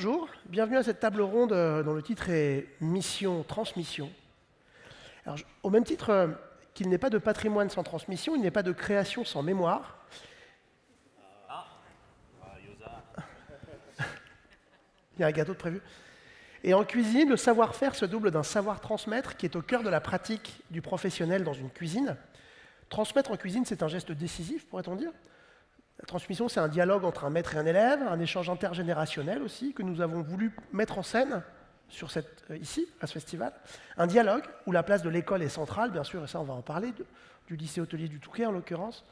Bonjour, bienvenue à cette table ronde dont le titre est Mission, Transmission. Alors, au même titre qu'il n'est pas de patrimoine sans transmission, il n'est pas de création sans mémoire. Il y a un gâteau de prévu. Et en cuisine, le savoir-faire se double d'un savoir-transmettre qui est au cœur de la pratique du professionnel dans une cuisine. Transmettre en cuisine, c'est un geste décisif, pourrait-on dire. La transmission, c'est un dialogue entre un maître et un élève, un échange intergénérationnel aussi, que nous avons voulu mettre en scène ici, à ce festival. Un dialogue où la place de l'école est centrale, bien sûr, et ça on va en parler, du lycée hôtelier du Touquet en l'occurrence.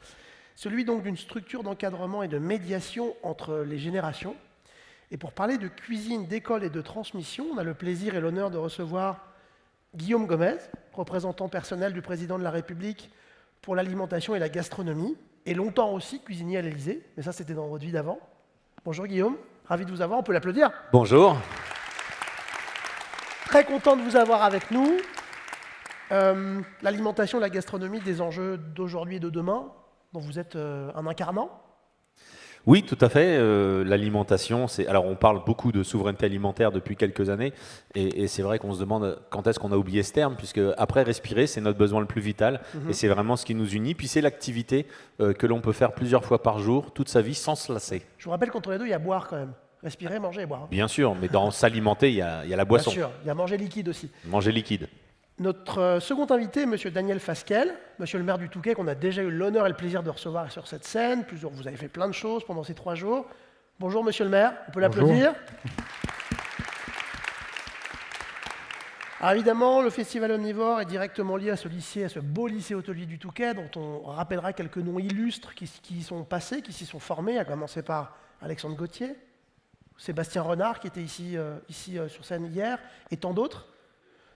Celui donc d'une structure d'encadrement et de médiation entre les générations. Et pour parler de cuisine, d'école et de transmission, on a le plaisir et l'honneur de recevoir Guillaume Gomez, représentant personnel du président de la République pour l'alimentation et la gastronomie, et longtemps aussi cuisinier à l'Élysée, mais ça c'était dans votre vie d'avant. Bonjour Guillaume, ravi de vous avoir, on peut l'applaudir. Bonjour. Très content de vous avoir avec nous. L'alimentation, la gastronomie, des enjeux d'aujourd'hui et de demain, dont vous êtes un incarnant. Oui, tout à fait. L'alimentation, alors on parle beaucoup de souveraineté alimentaire depuis quelques années, et c'est vrai qu'on se demande quand est-ce qu'on a oublié ce terme, puisque après respirer, c'est notre besoin le plus vital, et c'est vraiment ce qui nous unit. Puis c'est l'activité que l'on peut faire plusieurs fois par jour, toute sa vie, sans se lasser. Je vous rappelle qu'entre les deux, il y a boire quand même. Respirer, manger et boire. Bien sûr, mais dans s'alimenter, il y a la boisson. Bien sûr, il y a manger liquide aussi. Manger liquide. Notre second invité, M. Daniel Fasquelle, monsieur le maire du Touquet, qu'on a déjà eu l'honneur et le plaisir de recevoir sur cette scène. Vous avez fait plein de choses pendant ces 3 jours. Bonjour, monsieur le maire, on peut l'applaudir. Alors évidemment, le Festival Omnivore est directement lié à ce beau lycée hôtelier du Touquet, dont on rappellera quelques noms illustres qui y sont passés, qui s'y sont formés, à commencer par Alexandre Gauthier, Sébastien Renard, qui était ici sur scène hier, et tant d'autres.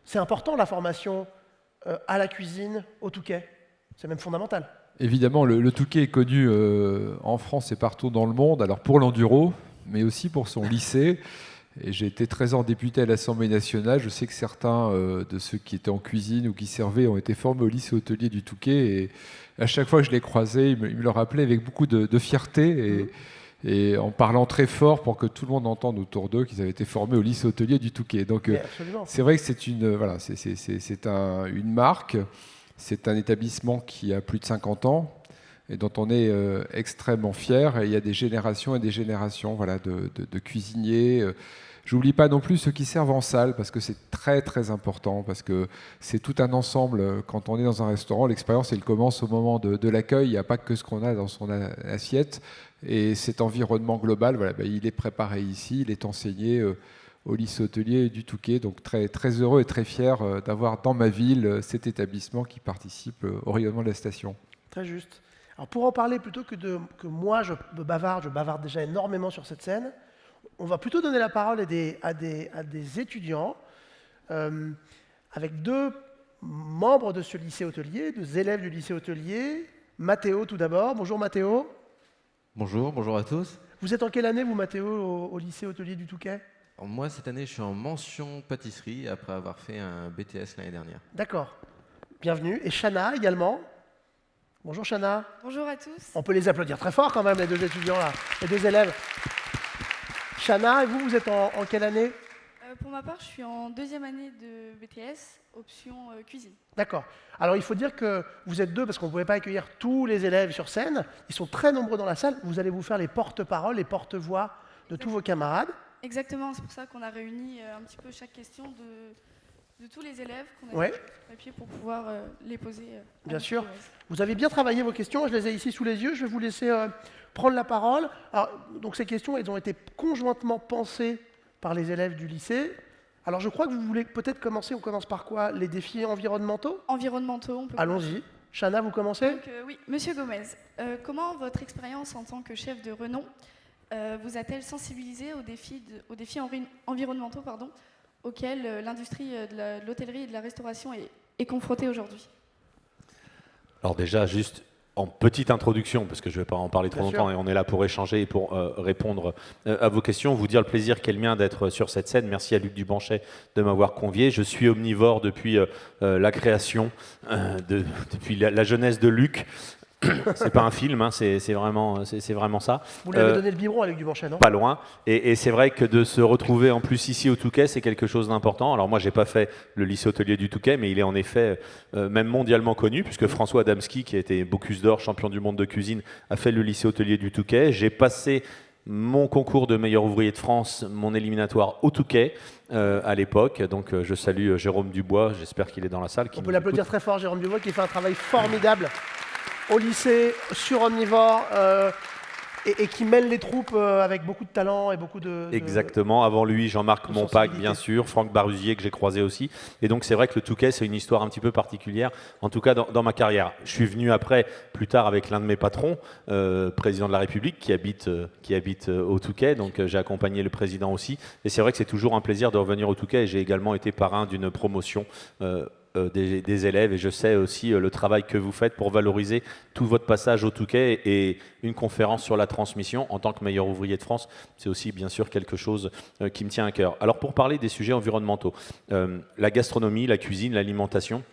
C'est important, la formation à la cuisine, au Touquet. C'est même fondamental. Évidemment, le Touquet est connu en France et partout dans le monde, alors pour l'enduro, mais aussi pour son lycée. Et j'ai été 13 ans député à l'Assemblée nationale. Je sais que certains de ceux qui étaient en cuisine ou qui servaient ont été formés au lycée hôtelier du Touquet. Et à chaque fois que je les croisais, ils me le rappelaient avec beaucoup de fierté. Et en parlant très fort pour que tout le monde entende autour d'eux qu'ils avaient été formés au lycée hôtelier du Touquet. Donc c'est vrai que c'est une marque, c'est un établissement qui a plus de 50 ans et dont on est extrêmement fier. Et il y a des générations et des générations de cuisiniers. J'oublie pas non plus ceux qui servent en salle, parce que c'est très très important, parce que c'est tout un ensemble. Quand on est dans un restaurant, l'expérience elle commence au moment de l'accueil. Il n'y a pas que ce qu'on a dans son assiette. Et cet environnement global, il est préparé ici, il est enseigné au lycée hôtelier du Touquet. Donc très, très heureux et très fier d'avoir dans ma ville cet établissement qui participe au rayonnement de la station. Très juste. Alors pour en parler, plutôt que moi je bavarde déjà énormément sur cette scène, on va plutôt donner la parole à des étudiants, avec 2 membres de ce lycée hôtelier, 2 élèves du lycée hôtelier. Mathéo tout d'abord. Bonjour Mathéo. Bonjour à tous. Vous êtes en quelle année, vous, Mathéo, au lycée hôtelier du Touquet? Alors moi, cette année, je suis en mention pâtisserie après avoir fait un BTS l'année dernière. D'accord. Bienvenue. Et Chana également. Bonjour Chana. Bonjour à tous. On peut les applaudir très fort quand même, les 2 étudiants là, les 2 élèves. Chana, et vous êtes en quelle année? Pour ma part, je suis en 2e année de BTS, option cuisine. D'accord. Alors il faut dire que vous êtes 2 parce qu'on ne pouvait pas accueillir tous les élèves sur scène. Ils sont très nombreux dans la salle. Vous allez vous faire les porte-paroles, les porte-voix de tous vos camarades. Exactement, c'est pour ça qu'on a réuni un petit peu chaque question de tous les élèves qu'on a mis sur papier pour pouvoir les poser. Bien sûr. Vous avez bien travaillé vos questions. Je les ai ici sous les yeux. Je vais vous laisser prendre la parole. Alors, donc ces questions, elles ont été conjointement pensées par les élèves du lycée. Alors je crois que vous voulez peut-être commencer. On commence par quoi? Les défis environnementaux? Environnementaux, on peut. Allons-y. Chana, vous commencez? Donc, oui, Monsieur Gomez, comment votre expérience en tant que chef de renom vous a-t-elle sensibilisé aux défis environnementaux auxquels l'industrie de l'hôtellerie et de la restauration est confrontée aujourd'hui? Alors déjà, juste en petite introduction, parce que je ne vais pas en parler trop longtemps et on est là pour échanger et pour répondre à vos questions, vous dire le plaisir qu'est le mien d'être sur cette scène. Merci à Luc Dubanchet de m'avoir convié. Je suis omnivore depuis la création, depuis la jeunesse de Luc. C'est pas un film, hein, c'est vraiment ça. Vous lui avez donné le biberon à Luc Dumanchet, non? Pas loin. Et c'est vrai que de se retrouver en plus ici au Touquet, c'est quelque chose d'important. Alors moi, j'ai pas fait le lycée hôtelier du Touquet, mais il est en effet même mondialement connu, puisque François Adamski, qui a été Bocuse d'Or, champion du monde de cuisine, a fait le lycée hôtelier du Touquet. J'ai passé mon concours de meilleur ouvrier de France, mon éliminatoire au Touquet à l'époque. Donc je salue Jérôme Dubois, j'espère qu'il est dans la salle. On peut l'applaudir très fort, Jérôme Dubois, qui fait un travail formidable au lycée, sur Omnivore, et qui mêle les troupes avec beaucoup de talent et beaucoup de... Exactement. Avant lui, Jean-Marc de Montpac, sensibilité. bien sûr, Franck Barusier, que j'ai croisé aussi. Et donc, c'est vrai que le Touquet, c'est une histoire un petit peu particulière, en tout cas dans ma carrière. Je suis venu après, plus tard, avec l'un de mes patrons, président de la République, qui habite au Touquet. Donc, j'ai accompagné le président aussi. Et c'est vrai que c'est toujours un plaisir de revenir au Touquet. Et j'ai également été parrain d'une promotion des élèves, et je sais aussi le travail que vous faites pour valoriser tout votre passage au Touquet, et une conférence sur la transmission en tant que meilleur ouvrier de France, c'est aussi bien sûr quelque chose qui me tient à cœur. Alors pour parler des sujets environnementaux, la gastronomie, la cuisine, l'alimentation,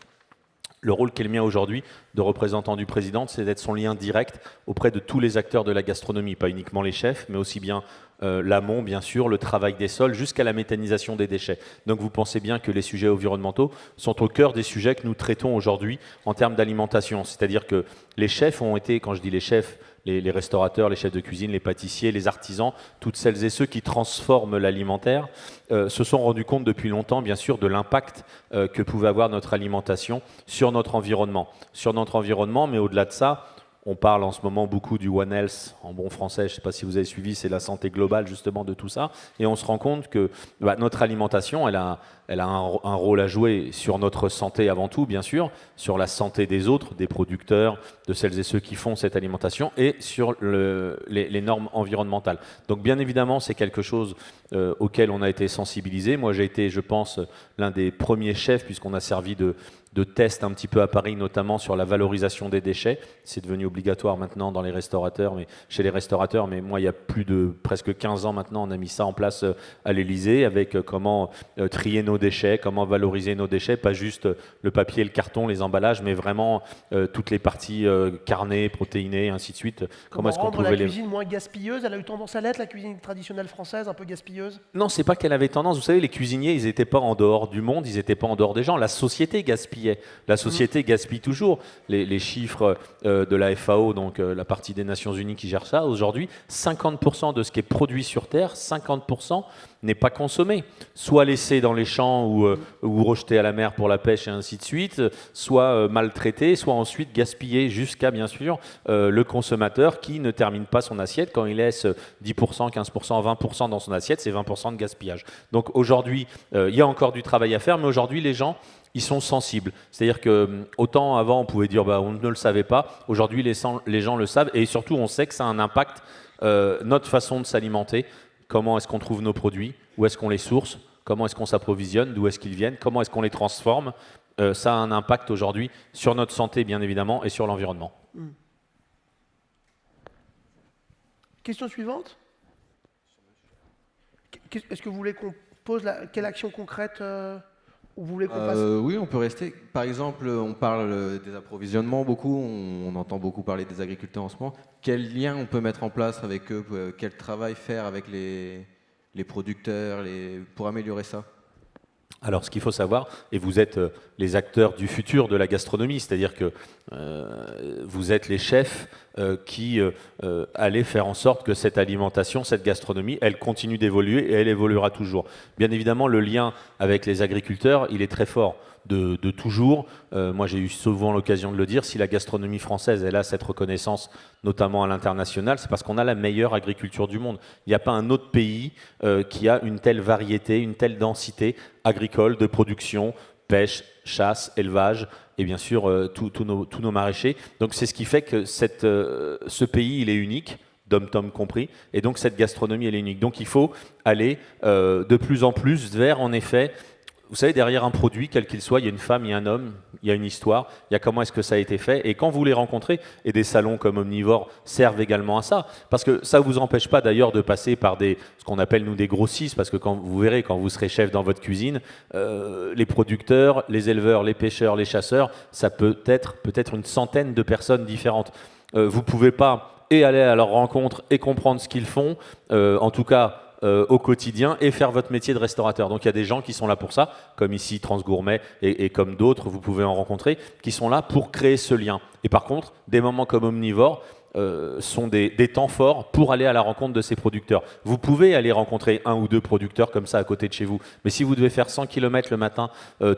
le rôle qu'est le mien aujourd'hui de représentant du président, c'est d'être son lien direct auprès de tous les acteurs de la gastronomie, pas uniquement les chefs, mais aussi bien l'amont, bien sûr, le travail des sols, jusqu'à la méthanisation des déchets. Donc vous pensez bien que les sujets environnementaux sont au cœur des sujets que nous traitons aujourd'hui en termes d'alimentation. C'est-à-dire que les chefs ont été, quand je dis les chefs, les restaurateurs, les chefs de cuisine, les pâtissiers, les artisans, toutes celles et ceux qui transforment l'alimentaire, se sont rendus compte depuis longtemps, bien sûr, de l'impact que pouvait avoir notre alimentation sur notre environnement. Sur notre environnement, mais au-delà de ça, on parle en ce moment beaucoup du One Health, en bon français, je ne sais pas si vous avez suivi, c'est la santé globale justement de tout ça. Et on se rend compte que notre alimentation, elle a un rôle à jouer sur notre santé avant tout, bien sûr, sur la santé des autres, des producteurs, de celles et ceux qui font cette alimentation, et sur les normes environnementales. Donc bien évidemment, c'est quelque chose auquel on a été sensibilisé. Moi, j'ai été, je pense, l'un des premiers chefs, puisqu'on a servi de tests un petit peu à Paris, notamment sur la valorisation des déchets. C'est devenu obligatoire maintenant dans les restaurateurs, chez les restaurateurs, mais moi, il y a plus de presque 15 ans maintenant, on a mis ça en place à l'Élysée, avec comment trier nos déchets, comment valoriser nos déchets, pas juste le papier, le carton, les emballages, mais vraiment toutes les parties carnées, protéinées, et ainsi de suite. Comment est-ce qu'on rendre la cuisine moins gaspilleuse? Elle a eu tendance à l'être, la cuisine traditionnelle française, un peu gaspilleuse? Non, c'est pas qu'elle avait tendance. Vous savez, les cuisiniers, ils n'étaient pas en dehors du monde, ils n'étaient pas en dehors des gens. La société gaspillait. La société gaspille toujours. Les chiffres de la FAO, donc la partie des Nations Unies qui gère ça, aujourd'hui, 50% de ce qui est produit sur Terre, 50% n'est pas consommé. Soit laissé dans les champs ou rejeté à la mer pour la pêche et ainsi de suite, soit maltraité, soit ensuite gaspillé jusqu'à, bien sûr, le consommateur qui ne termine pas son assiette. Quand il laisse 10%, 15%, 20% dans son assiette, c'est 20% de gaspillage. Donc aujourd'hui, il y a encore du travail à faire, mais aujourd'hui, les gens, ils sont sensibles. C'est-à-dire que autant avant, on pouvait dire on ne le savait pas. Aujourd'hui, les gens le savent, et surtout, on sait que ça a un impact, notre façon de s'alimenter. Comment est-ce qu'on trouve nos produits? Où est-ce qu'on les source? Comment est-ce qu'on s'approvisionne? D'où est-ce qu'ils viennent? Comment est-ce qu'on les transforme? Ça a un impact aujourd'hui sur notre santé, bien évidemment, et sur l'environnement. Question suivante. Est-ce que vous voulez qu'on pose quelle action concrète ou vous voulez qu'on passe? Oui, on peut rester. Par exemple, on parle des approvisionnements beaucoup, on entend beaucoup parler des agriculteurs en ce moment. Quel lien on peut mettre en place avec eux? Quel travail faire avec les producteurs pour améliorer ça? Alors, ce qu'il faut savoir, et vous êtes les acteurs du futur de la gastronomie, c'est-à-dire que vous êtes les chefs qui allez faire en sorte que cette alimentation, cette gastronomie, elle continue d'évoluer et elle évoluera toujours. Bien évidemment, le lien avec les agriculteurs, il est très fort. De toujours. Moi, j'ai eu souvent l'occasion de le dire, si la gastronomie française, elle a cette reconnaissance, notamment à l'international, c'est parce qu'on a la meilleure agriculture du monde. Il n'y a pas un autre pays qui a une telle variété, une telle densité agricole, de production, pêche, chasse, élevage, et bien sûr, tous nos maraîchers. Donc, c'est ce qui fait que ce pays, il est unique, dom-tom compris, et donc cette gastronomie, elle est unique. Donc, il faut aller de plus en plus vers, en effet, vous savez, derrière un produit, quel qu'il soit, il y a une femme, il y a un homme, il y a une histoire, il y a comment est-ce que ça a été fait. Et quand vous les rencontrez, et des salons comme Omnivore servent également à ça, parce que ça ne vous empêche pas d'ailleurs de passer par ce qu'on appelle nous des grossistes, parce que vous verrez, quand vous serez chef dans votre cuisine, les producteurs, les éleveurs, les pêcheurs, les chasseurs, ça peut être une centaine de personnes différentes. vous ne pouvez pas et aller à leur rencontre et comprendre ce qu'ils font, en tout cas au quotidien, et faire votre métier de restaurateur. Donc il y a des gens qui sont là pour ça, comme ici Transgourmet et comme d'autres, vous pouvez en rencontrer, qui sont là pour créer ce lien. Et par contre, des moments comme Omnivore sont des temps forts pour aller à la rencontre de ces producteurs. Vous pouvez aller rencontrer 1 ou 2 producteurs comme ça à côté de chez vous, mais si vous devez faire 100 km le matin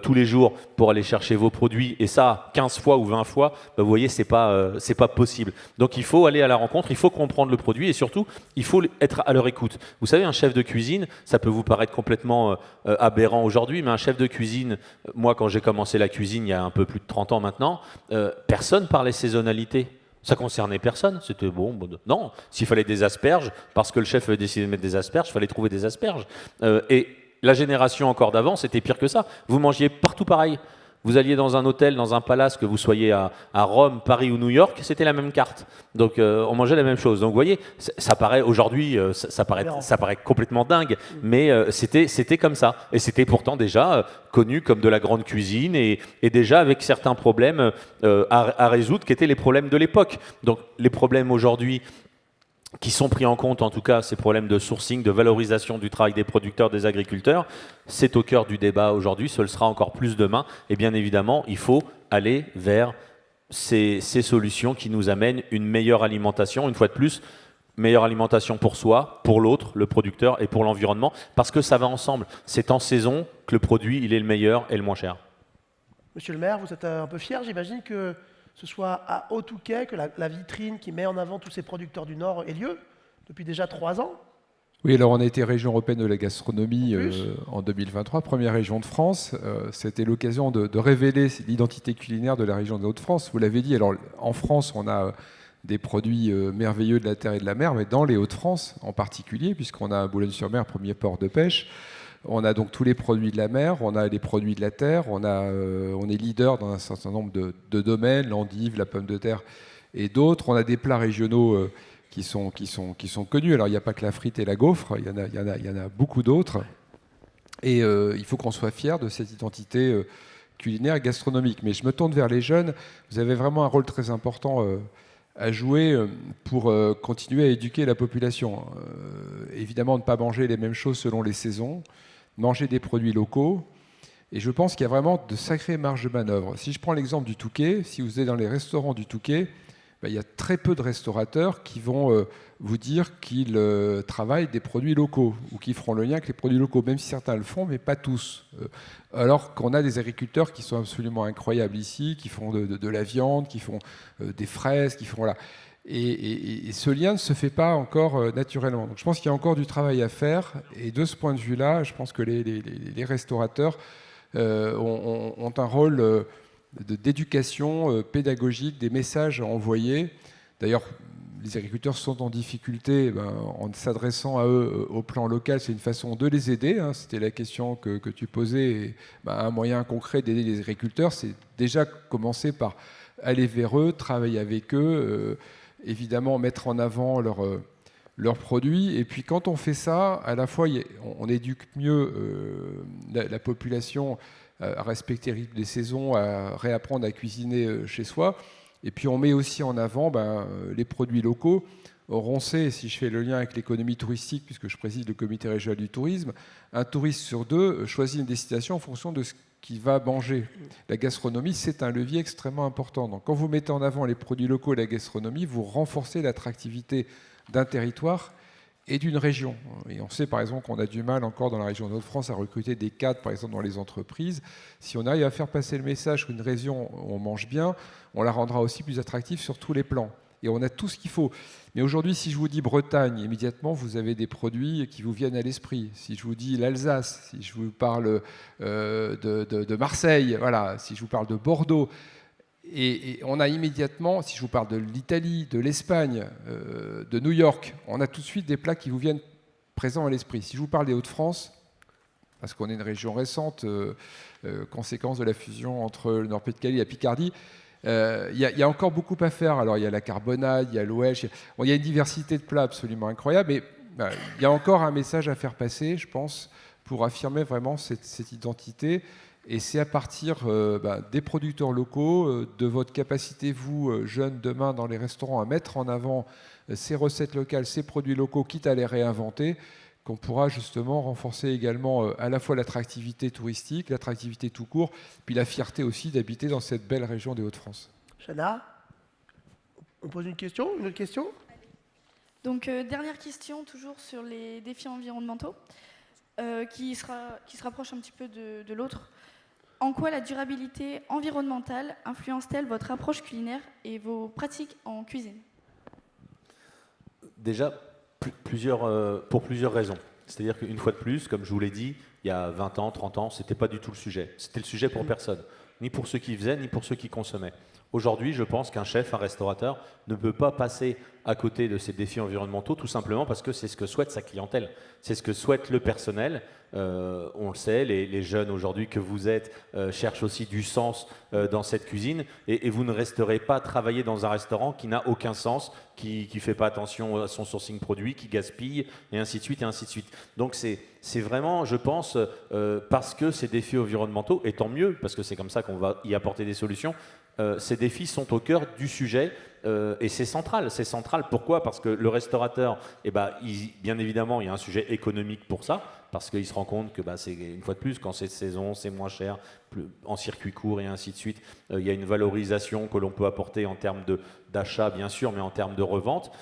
tous les jours pour aller chercher vos produits, et ça 15 fois ou 20 fois, vous voyez, c'est pas possible. Donc il faut aller à la rencontre, il faut comprendre le produit, et surtout, il faut être à leur écoute. Vous savez, un chef de cuisine, ça peut vous paraître complètement aberrant aujourd'hui, mais un chef de cuisine, moi quand j'ai commencé la cuisine il y a un peu plus de 30 ans maintenant, personne parlait saisonnalité. Ça concernait personne, c'était bon. Non, s'il fallait des asperges, parce que le chef avait décidé de mettre des asperges, il fallait trouver des asperges. Et la génération encore d'avant, c'était pire que ça. Vous mangiez partout pareil. Vous alliez dans un hôtel, dans un palace, que vous soyez à Rome, Paris ou New York, c'était la même carte. Donc on mangeait la même chose. Donc vous voyez, ça paraît aujourd'hui, ça paraît complètement dingue, mais c'était comme ça. Et c'était pourtant déjà connu comme de la grande cuisine et déjà avec certains problèmes à résoudre qui étaient les problèmes de l'époque. Donc les problèmes aujourd'hui qui sont pris en compte, en tout cas ces problèmes de sourcing, de valorisation du travail des producteurs, des agriculteurs, c'est au cœur du débat aujourd'hui, ce le sera encore plus demain, et bien évidemment, il faut aller vers ces solutions qui nous amènent une meilleure alimentation, une fois de plus, meilleure alimentation pour soi, pour l'autre, le producteur, et pour l'environnement, parce que ça va ensemble. C'est en saison que le produit, il est le meilleur et le moins cher. Monsieur le maire, vous êtes un peu fier, j'imagine, que ce soit à Haut-Touquet que la vitrine qui met en avant tous ces producteurs du Nord ait lieu depuis déjà 3 ans. Oui, alors on a été région européenne de la gastronomie en 2023, première région de France. C'était l'occasion de révéler l'identité culinaire de la région des Hauts-de-France. Vous l'avez dit, alors en France, on a des produits merveilleux de la terre et de la mer, mais dans les Hauts-de-France en particulier, puisqu'on a Boulogne-sur-Mer, premier port de pêche. On a donc tous les produits de la mer, on a les produits de la terre, on est leader dans un certain nombre de domaines, l'endive, la pomme de terre et d'autres. On a des plats régionaux qui sont connus. Alors il n'y a pas que la frite et la gaufre, il y en a beaucoup d'autres. Et il faut qu'on soit fier de cette identité culinaire et gastronomique. Mais je me tourne vers les jeunes. Vous avez vraiment un rôle très important à jouer pour continuer à éduquer la population. Évidemment, ne pas manger les mêmes choses selon les saisons, manger des produits locaux. Et je pense qu'il y a vraiment de sacrées marges de manœuvre. Si je prends l'exemple du Touquet, si vous êtes dans les restaurants du Touquet, il y a très peu de restaurateurs qui vont vous dire qu'ils travaillent des produits locaux ou qui feront le lien avec les produits locaux, même si certains le font, mais pas tous. Alors qu'on a des agriculteurs qui sont absolument incroyables ici, qui font de la viande, qui font des fraises, qui font... Voilà. Et ce lien ne se fait pas encore naturellement. Donc je pense qu'il y a encore du travail à faire. Et de ce point de vue-là, je pense que les restaurateurs ont un rôle d'éducation pédagogique, des messages à envoyer. D'ailleurs, les agriculteurs sont en difficulté, en s'adressant à eux au plan local, c'est une façon de les aider. C'était la question que tu posais. Et, un moyen concret d'aider les agriculteurs, c'est déjà commencer par aller vers eux, travailler avec eux, évidemment mettre en avant leurs produits. Et puis quand on fait ça, à la fois on éduque mieux la population à respecter le rythme des saisons, à réapprendre à cuisiner chez soi. Et puis on met aussi en avant les produits locaux. Or on sait, si je fais le lien avec l'économie touristique, puisque je préside le comité régional du tourisme, un touriste sur 2 choisit une destination en fonction de ce qu'il va manger. La gastronomie, c'est un levier extrêmement important. Donc quand vous mettez en avant les produits locaux et la gastronomie, vous renforcez l'attractivité d'un territoire et d'une région. Et on sait par exemple qu'on a du mal encore dans la région de Hauts-de-France à recruter des cadres, par exemple dans les entreprises. Si on arrive à faire passer le message qu'une région, on mange bien, on la rendra aussi plus attractive sur tous les plans. Et on a tout ce qu'il faut. Mais aujourd'hui, si je vous dis Bretagne, immédiatement, vous avez des produits qui vous viennent à l'esprit. Si je vous dis l'Alsace, si je vous parle de Marseille, voilà, si je vous parle de Bordeaux, et on a immédiatement, si je vous parle de l'Italie, de l'Espagne, de New York, on a tout de suite des plats qui vous viennent présents à l'esprit. Si je vous parle des Hauts-de-France, parce qu'on est une région récente, conséquence de la fusion entre le Nord-Pas-de-Calais et la Picardie, il y a encore beaucoup à faire. Alors il y a la carbonade, il y a l'ouèche, il y a une diversité de plats absolument incroyable, mais il y a encore un message à faire passer, je pense, pour affirmer vraiment cette identité Et c'est à partir des producteurs locaux, de votre capacité, vous, jeunes, demain, dans les restaurants, à mettre en avant ces recettes locales, ces produits locaux, quitte à les réinventer, qu'on pourra justement renforcer également à la fois l'attractivité touristique, l'attractivité tout court, puis la fierté aussi d'habiter dans cette belle région des Hauts-de-France. Chana, on pose une question, une autre question? Donc, dernière question, toujours sur les défis environnementaux, qui se rapproche un petit peu de l'autre. En quoi la durabilité environnementale influence-t-elle votre approche culinaire et vos pratiques en cuisine? Déjà, pour plusieurs raisons. C'est-à-dire qu'une fois de plus, comme je vous l'ai dit, il y a 20 ans, 30 ans, ce n'était pas du tout le sujet. C'était le sujet pour personne, ni pour ceux qui faisaient, ni pour ceux qui consommaient. Aujourd'hui, je pense qu'un chef, un restaurateur, ne peut pas passer à côté de ces défis environnementaux, tout simplement parce que c'est ce que souhaite sa clientèle, c'est ce que souhaite le personnel. On le sait, les jeunes aujourd'hui que vous êtes cherchent aussi du sens dans cette cuisine, et vous ne resterez pas travailler dans un restaurant qui n'a aucun sens, qui ne fait pas attention à son sourcing produit, qui gaspille, et ainsi de suite, et ainsi de suite. Donc c'est vraiment, je pense, parce que ces défis environnementaux, et tant mieux, parce que c'est comme ça qu'on va y apporter des solutions, ces défis sont au cœur du sujet, et c'est central. C'est central, pourquoi? Parce que le restaurateur, bien évidemment, il y a un sujet économique pour ça, parce qu'il se rend compte que c'est, une fois de plus, quand c'est de saison, c'est moins cher, en circuit court et ainsi de suite. Il y a une valorisation que l'on peut apporter en termes d'achat, bien sûr, mais en termes de revente.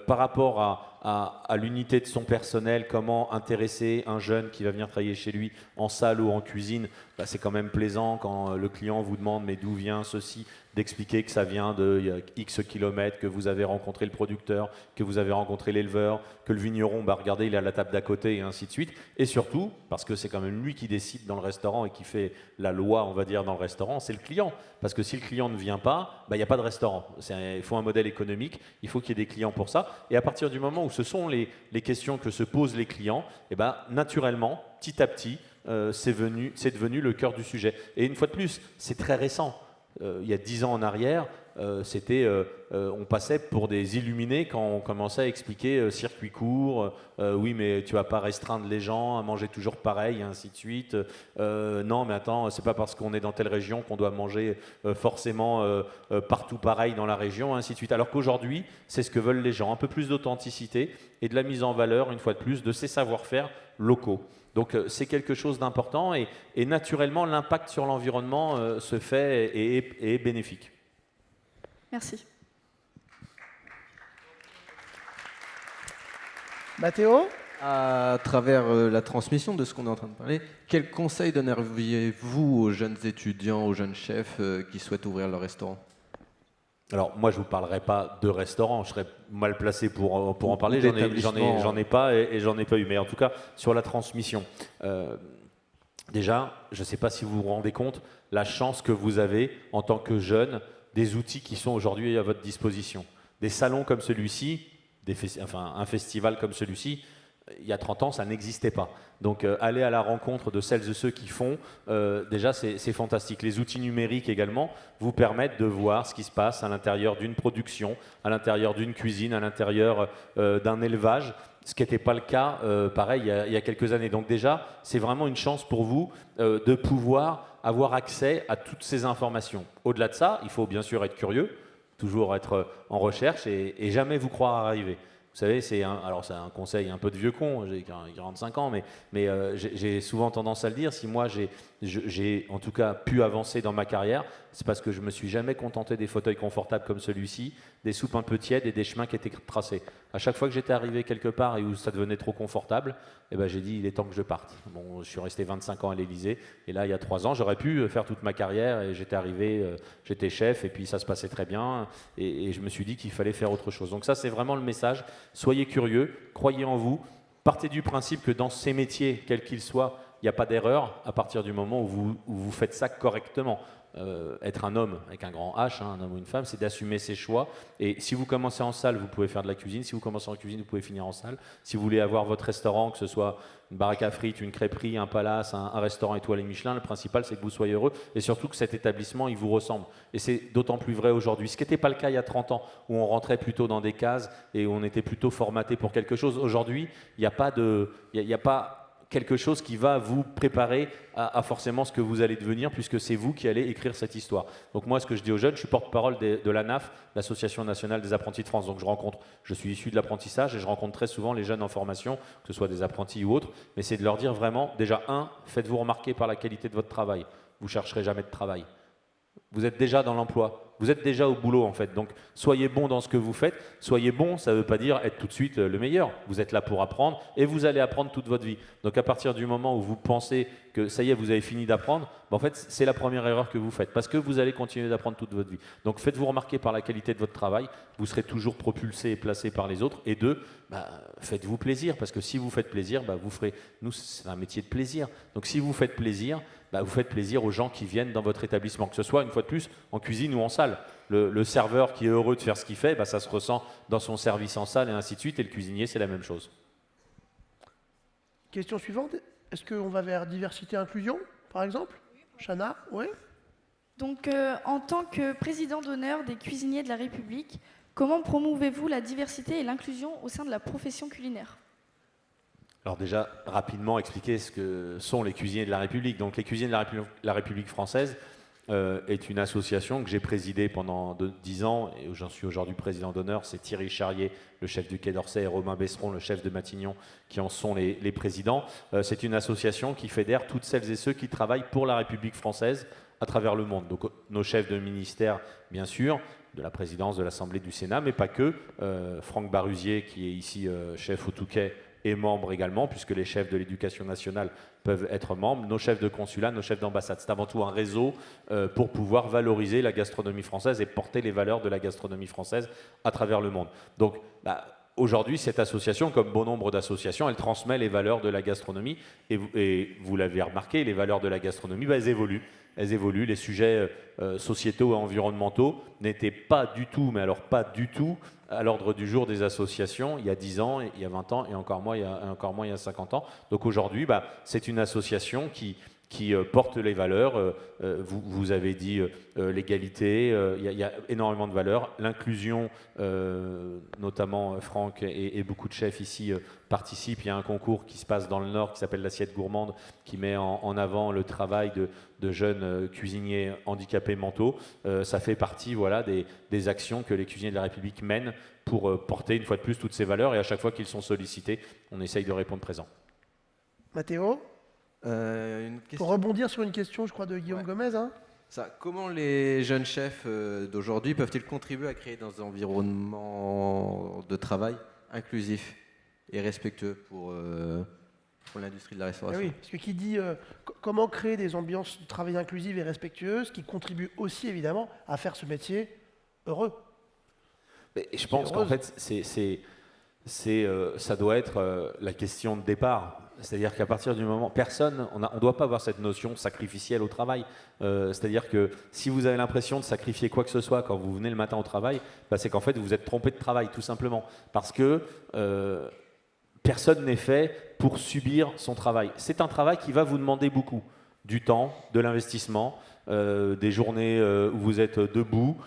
Par rapport à l'unité de son personnel, comment intéresser un jeune qui va venir travailler chez lui en salle ou en cuisine, c'est quand même plaisant quand le client vous demande mais d'où vient ceci, d'expliquer que ça vient de X kilomètres, que vous avez rencontré le producteur, que vous avez rencontré l'éleveur, que le vigneron, regardez, il est à la table d'à côté, et ainsi de suite. Et surtout, parce que c'est quand même lui qui décide dans le restaurant et qui fait la loi, on va dire, dans le restaurant, c'est le client. Parce que si le client ne vient pas, il n'y a pas de restaurant. Il faut un modèle économique, il faut qu'il y ait des clients pour ça. Et à partir du moment où ce sont les questions que se posent les clients, naturellement, petit à petit, c'est devenu le cœur du sujet. Et une fois de plus, c'est très récent. Il y a 10 ans en arrière, on passait pour des illuminés quand on commençait à expliquer circuit court, oui mais tu vas pas restreindre les gens à manger toujours pareil, et ainsi de suite. Non mais attends, c'est pas parce qu'on est dans telle région qu'on doit manger forcément partout pareil dans la région, et ainsi de suite. Alors qu'aujourd'hui, c'est ce que veulent les gens, un peu plus d'authenticité et de la mise en valeur, une fois de plus, de ces savoir-faire locaux. Donc c'est quelque chose d'important, et naturellement l'impact sur l'environnement se fait et est bénéfique. Merci. Mathéo? À travers la transmission de ce qu'on est en train de parler, quels conseils donneriez-vous aux jeunes étudiants, aux jeunes chefs qui souhaitent ouvrir leur restaurant? Alors moi je ne vous parlerai pas de restaurant, je serais mal placé pour en parler, j'en ai pas et j'en ai pas eu, mais en tout cas sur la transmission. Déjà, je ne sais pas si vous vous rendez compte, la chance que vous avez en tant que jeune, des outils qui sont aujourd'hui à votre disposition. Des salons comme celui-ci, un festival comme celui-ci, il y a 30 ans, ça n'existait pas. Donc aller à la rencontre de celles et ceux qui font, déjà c'est fantastique. Les outils numériques également vous permettent de voir ce qui se passe à l'intérieur d'une production, à l'intérieur d'une cuisine, à l'intérieur d'un élevage, ce qui n'était pas le cas, pareil, il y a quelques années. Donc déjà, c'est vraiment une chance pour vous de pouvoir avoir accès à toutes ces informations. Au-delà de ça, il faut bien sûr être curieux, toujours être en recherche et jamais vous croire arriver. Vous savez, c'est un conseil un peu de vieux con, j'ai 45 ans, mais j'ai souvent tendance à le dire. Si moi j'ai en tout cas pu avancer dans ma carrière, c'est parce que je me suis jamais contenté des fauteuils confortables comme celui-ci, des soupes un peu tièdes et des chemins qui étaient tracés. À chaque fois que j'étais arrivé quelque part et où ça devenait trop confortable, j'ai dit il est temps que je parte. Bon, je suis resté 25 ans à l'Élysée et là il y a 3 ans, j'aurais pu faire toute ma carrière et j'étais arrivé, j'étais chef et puis ça se passait très bien et je me suis dit qu'il fallait faire autre chose. Donc ça c'est vraiment le message. Soyez curieux, croyez en vous, partez du principe que dans ces métiers, quels qu'ils soient, il n'y a pas d'erreur à partir du moment où vous faites ça correctement. Être un homme avec un grand H, un homme ou une femme, c'est d'assumer ses choix. Et si vous commencez en salle, vous pouvez faire de la cuisine. Si vous commencez en cuisine, vous pouvez finir en salle. Si vous voulez avoir votre restaurant, que ce soit une baraque à frites, une crêperie, un palace, un restaurant étoilé Michelin, le principal c'est que vous soyez heureux et surtout que cet établissement il vous ressemble. Et c'est d'autant plus vrai aujourd'hui. Ce qui n'était pas le cas il y a 30 ans où on rentrait plutôt dans des cases et où on était plutôt formaté pour quelque chose. Aujourd'hui, il n'y a pas quelque chose qui va vous préparer à forcément ce que vous allez devenir, puisque c'est vous qui allez écrire cette histoire. Donc moi, ce que je dis aux jeunes, je suis porte-parole de l'ANAF, l'Association nationale des apprentis de France. Donc je suis issu de l'apprentissage et je rencontre très souvent les jeunes en formation, que ce soit des apprentis ou autres, mais c'est de leur dire vraiment, déjà, faites-vous remarquer par la qualité de votre travail. Vous ne chercherez jamais de travail. Vous êtes déjà dans l'emploi, vous êtes déjà au boulot en fait, donc soyez bon dans ce que vous faites. Soyez bon, ça ne veut pas dire être tout de suite le meilleur, vous êtes là pour apprendre et vous allez apprendre toute votre vie. Donc à partir du moment où vous pensez que ça y est, vous avez fini d'apprendre, en fait c'est la première erreur que vous faites, parce que vous allez continuer d'apprendre toute votre vie. Donc faites-vous remarquer par la qualité de votre travail, vous serez toujours propulsé et placé par les autres, et deux, faites-vous plaisir, parce que si vous faites plaisir, vous ferez, nous c'est un métier de plaisir, donc si vous faites plaisir, vous faites plaisir aux gens qui viennent dans votre établissement, que ce soit, une fois de plus, en cuisine ou en salle. Le serveur qui est heureux de faire ce qu'il fait, ça se ressent dans son service en salle et ainsi de suite, et le cuisinier, c'est la même chose. Question suivante, est-ce qu'on va vers diversité inclusion, par exemple? Chana, oui. Donc, en tant que président d'honneur des cuisiniers de la République, comment promouvez-vous la diversité et l'inclusion au sein de la profession culinaire? Alors déjà, rapidement expliquer ce que sont les cuisiniers de la République. Donc les cuisiniers de la République française est une association que j'ai présidée pendant 10 ans et où j'en suis aujourd'hui président d'honneur. C'est Thierry Charrier, le chef du Quai d'Orsay, et Romain Besseron, le chef de Matignon, qui en sont les présidents. C'est une association qui fédère toutes celles et ceux qui travaillent pour la République française à travers le monde. Donc nos chefs de ministère, bien sûr, de la présidence de l'Assemblée, du Sénat, mais pas que. Franck Barusier, qui est ici chef au Touquet, et membres également, puisque les chefs de l'éducation nationale peuvent être membres, nos chefs de consulat, nos chefs d'ambassade. C'est avant tout un réseau pour pouvoir valoriser la gastronomie française et porter les valeurs de la gastronomie française à travers le monde. Donc aujourd'hui, cette association, comme bon nombre d'associations, elle transmet les valeurs de la gastronomie, et vous l'avez remarqué, les valeurs de la gastronomie, elles évoluent. Elles évoluent. Les sujets sociétaux et environnementaux n'étaient pas du tout, mais alors pas du tout, à l'ordre du jour des associations il y a 10 ans, il y a 20 ans et encore moins il y a 50 ans. Donc aujourd'hui, c'est une association qui porte les valeurs. Vous avez dit l'égalité, il y a énormément de valeurs. L'inclusion, notamment Franck et beaucoup de chefs ici participent. Il y a un concours qui se passe dans le Nord qui s'appelle l'Assiette Gourmande, qui met en avant le travail de jeunes cuisiniers handicapés mentaux. Ça fait partie des actions que les cuisiniers de la République mènent pour porter une fois de plus toutes ces valeurs. Et à chaque fois qu'ils sont sollicités, on essaye de répondre présent. Mathéo, une question. pour rebondir sur une question, je crois, de Guillaume Gomez. Comment les jeunes chefs d'aujourd'hui peuvent-ils contribuer à créer des environnements de travail inclusifs et respectueux pour l'industrie de la restauration? Oui, parce que qui dit comment créer des ambiances de travail inclusives et respectueuses qui contribuent aussi évidemment à faire ce métier heureux. Mais je pense qu'en fait, ça doit être la question de départ. C'est-à-dire qu'à partir du moment, on ne doit pas avoir cette notion sacrificielle au travail. C'est-à-dire que si vous avez l'impression de sacrifier quoi que ce soit quand vous venez le matin au travail, c'est qu'en fait vous vous êtes trompé de travail, tout simplement. Parce que personne n'est fait pour subir son travail. C'est un travail qui va vous demander beaucoup. Du temps, de l'investissement, des journées où vous êtes debout.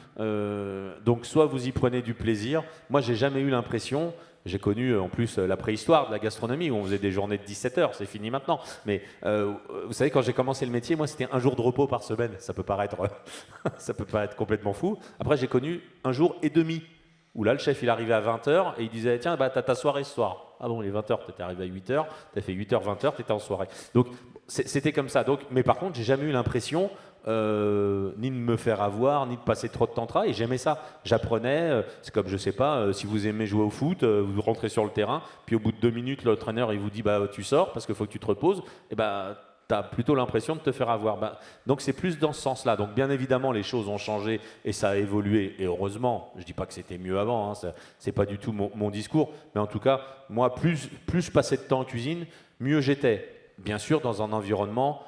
Donc soit vous y prenez du plaisir. Moi, j'ai jamais eu l'impression... J'ai connu en plus la préhistoire de la gastronomie où on faisait des journées de 17 heures, c'est fini maintenant. Mais vous savez, quand j'ai commencé le métier, moi c'était un jour de repos par semaine. Ça peut paraître complètement fou. Après, j'ai connu un jour et demi où là, le chef il arrivait à 20h et il disait tiens, t'as ta soirée ce soir. Ah bon, les 20h, t'étais arrivé à 8h, t'as fait 8h, 20h, t'étais en soirée. Donc c'était comme ça. Mais par contre, j'ai jamais eu l'impression ni de me faire avoir, ni de passer trop de temps de travail. J'aimais ça. J'apprenais. C'est comme, je sais pas, si vous aimez jouer au foot, vous rentrez sur le terrain, puis au bout de 2 minutes, l'entraîneur il vous dit tu sors parce qu'il faut que tu te reposes. Et tu as plutôt l'impression de te faire avoir. Donc c'est plus dans ce sens-là. Donc bien évidemment, les choses ont changé et ça a évolué. Et heureusement, je dis pas que c'était mieux avant. C'est pas du tout mon discours. Mais en tout cas, moi, plus je passais de temps en cuisine, mieux j'étais. Bien sûr, dans un environnement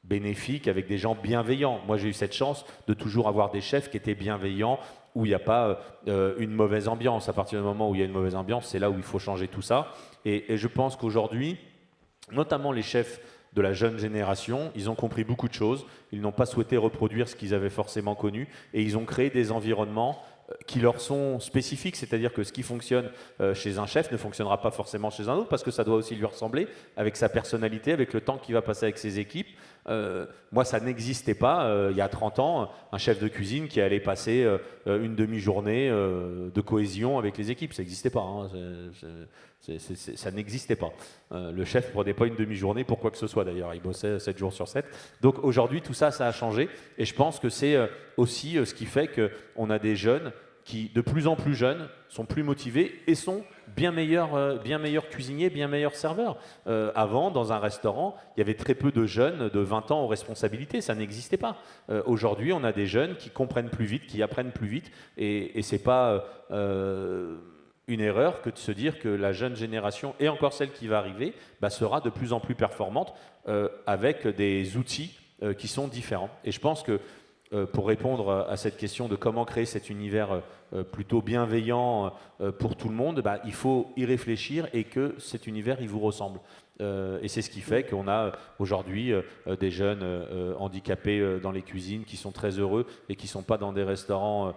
bénéfique, avec des gens bienveillants. Moi, j'ai eu cette chance de toujours avoir des chefs qui étaient bienveillants, où il n'y a pas une mauvaise ambiance. À partir du moment où il y a une mauvaise ambiance, c'est là où il faut changer tout ça. Et je pense qu'aujourd'hui, notamment les chefs de la jeune génération, ils ont compris beaucoup de choses. Ils n'ont pas souhaité reproduire ce qu'ils avaient forcément connu, et ils ont créé des environnements qui leur sont spécifiques, c'est-à-dire que ce qui fonctionne chez un chef ne fonctionnera pas forcément chez un autre, parce que ça doit aussi lui ressembler, avec sa personnalité, avec le temps qu'il va passer avec ses équipes. Moi, ça n'existait pas il y a 30 ans, un chef de cuisine qui allait passer une demi-journée de cohésion avec les équipes. Ça n'existait pas. Hein. Ça n'existait pas. Le chef ne prenait pas une demi-journée pour quoi que ce soit d'ailleurs. Il bossait 7 jours sur 7. Donc aujourd'hui, tout ça, ça a changé. Et je pense que c'est aussi ce qui fait qu'on a des jeunes qui, de plus en plus jeunes, sont plus motivés et sont bien meilleurs cuisiniers, bien meilleurs serveurs. Avant, dans un restaurant, il y avait très peu de jeunes de 20 ans aux responsabilités, ça n'existait pas. Aujourd'hui, on a des jeunes qui comprennent plus vite, qui apprennent plus vite, et ce n'est pas une erreur que de se dire que la jeune génération, et encore celle qui va arriver, sera de plus en plus performante avec des outils qui sont différents. Et je pense que pour répondre à cette question de comment créer cet univers plutôt bienveillant pour tout le monde, il faut y réfléchir et que cet univers, il vous ressemble. Et c'est ce qui fait qu'on a aujourd'hui des jeunes handicapés dans les cuisines qui sont très heureux et qui ne sont pas dans des restaurants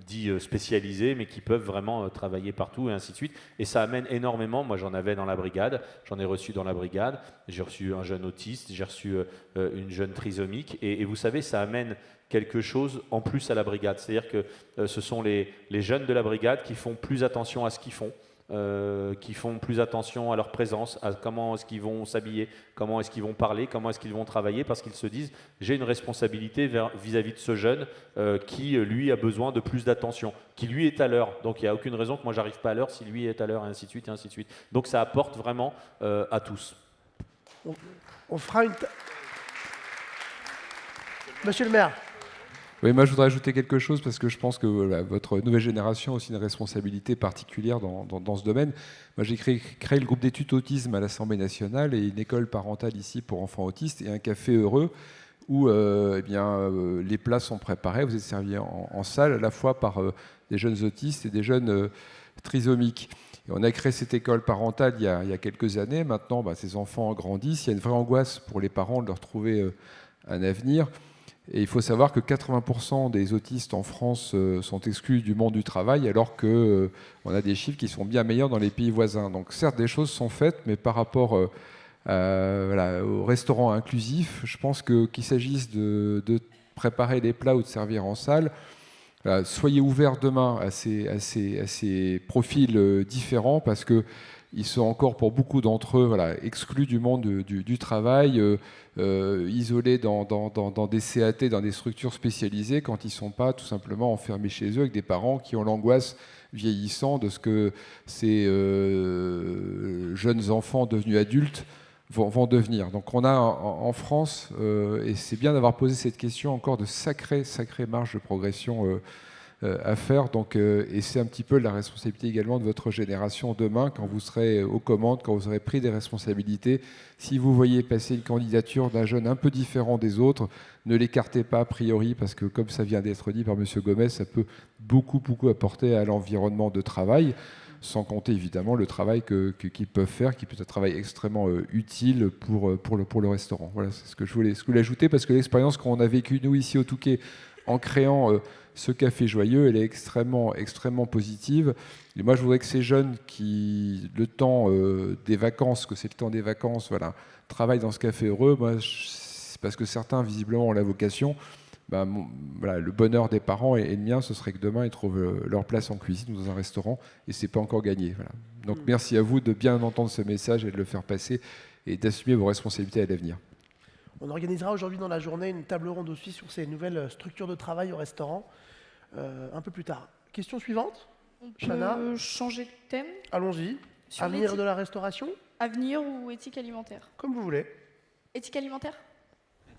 dits spécialisés, mais qui peuvent vraiment travailler partout et ainsi de suite. Et ça amène énormément. Moi, j'en avais dans la brigade, j'en ai reçu dans la brigade, j'ai reçu un jeune autiste, j'ai reçu une jeune trisomique. Et vous savez, ça amène quelque chose en plus à la brigade. C'est-à-dire que ce sont les jeunes de la brigade qui font plus attention à ce qu'ils font. Qui font plus attention à leur présence, à comment est-ce qu'ils vont s'habiller, comment est-ce qu'ils vont parler, comment est-ce qu'ils vont travailler, parce qu'ils se disent j'ai une responsabilité vis-à-vis de ce jeune qui lui a besoin de plus d'attention, qui lui est à l'heure, donc il n'y a aucune raison que moi j'arrive pas à l'heure si lui est à l'heure, et ainsi de suite, et ainsi de suite. Donc ça apporte vraiment à tous. On fera une... Monsieur le maire. Oui, moi je voudrais ajouter quelque chose parce que je pense que votre nouvelle génération a aussi une responsabilité particulière dans ce domaine. Moi j'ai créé le groupe d'études autisme à l'Assemblée nationale et une école parentale ici pour enfants autistes et un café heureux où les plats sont préparés, vous êtes servis en salle à la fois par des jeunes autistes et des jeunes trisomiques. Et on a créé cette école parentale il y a quelques années. Maintenant, ces enfants grandissent. Il y a une vraie angoisse pour les parents de leur trouver un avenir. Et il faut savoir que 80% des autistes en France sont exclus du monde du travail, alors qu'on a des chiffres qui sont bien meilleurs dans les pays voisins. Donc certes, des choses sont faites, mais par rapport au restaurant inclusif, je pense qu'il s'agisse de préparer les plats ou de servir en salle, soyez ouverts demain à ces profils différents, parce que ils sont encore, pour beaucoup d'entre eux, exclus du monde du travail, isolés dans des CAT, dans des structures spécialisées, quand ils ne sont pas tout simplement enfermés chez eux avec des parents qui ont l'angoisse vieillissant de ce que ces jeunes enfants devenus adultes vont devenir. Donc on a en France, et c'est bien d'avoir posé cette question, encore de sacrées marges de progression à faire. Donc, et c'est un petit peu la responsabilité également de votre génération demain, quand vous serez aux commandes, quand vous aurez pris des responsabilités. Si vous voyez passer une candidature d'un jeune un peu différent des autres, ne l'écartez pas a priori, parce que comme ça vient d'être dit par M. Gomez, ça peut beaucoup apporter à l'environnement de travail, sans compter évidemment le travail qu'ils peuvent faire, qui peut être un travail extrêmement utile pour le restaurant. Voilà, c'est ce que je voulais ajouter, parce que l'expérience qu'on a vécue nous ici au Touquet en créant ce café joyeux, elle est extrêmement positive. Et moi, je voudrais que ces jeunes qui, le temps des vacances, que c'est le temps des vacances, travaillent dans ce café heureux, parce que certains, visiblement, ont la vocation. Le bonheur des parents et le mien, ce serait que demain, ils trouvent leur place en cuisine ou dans un restaurant, et c'est pas encore gagné. Voilà. Donc, merci à vous de bien entendre ce message et de le faire passer, et d'assumer vos responsabilités à l'avenir. On organisera aujourd'hui dans la journée une table ronde aussi sur ces nouvelles structures de travail au restaurant, un peu plus tard. Question suivante. On Chana, peut changer de thème allons-y. sur Avenir l'éthique. de la restauration, Avenir ou éthique alimentaire? comme vous voulez. Éthique alimentaire?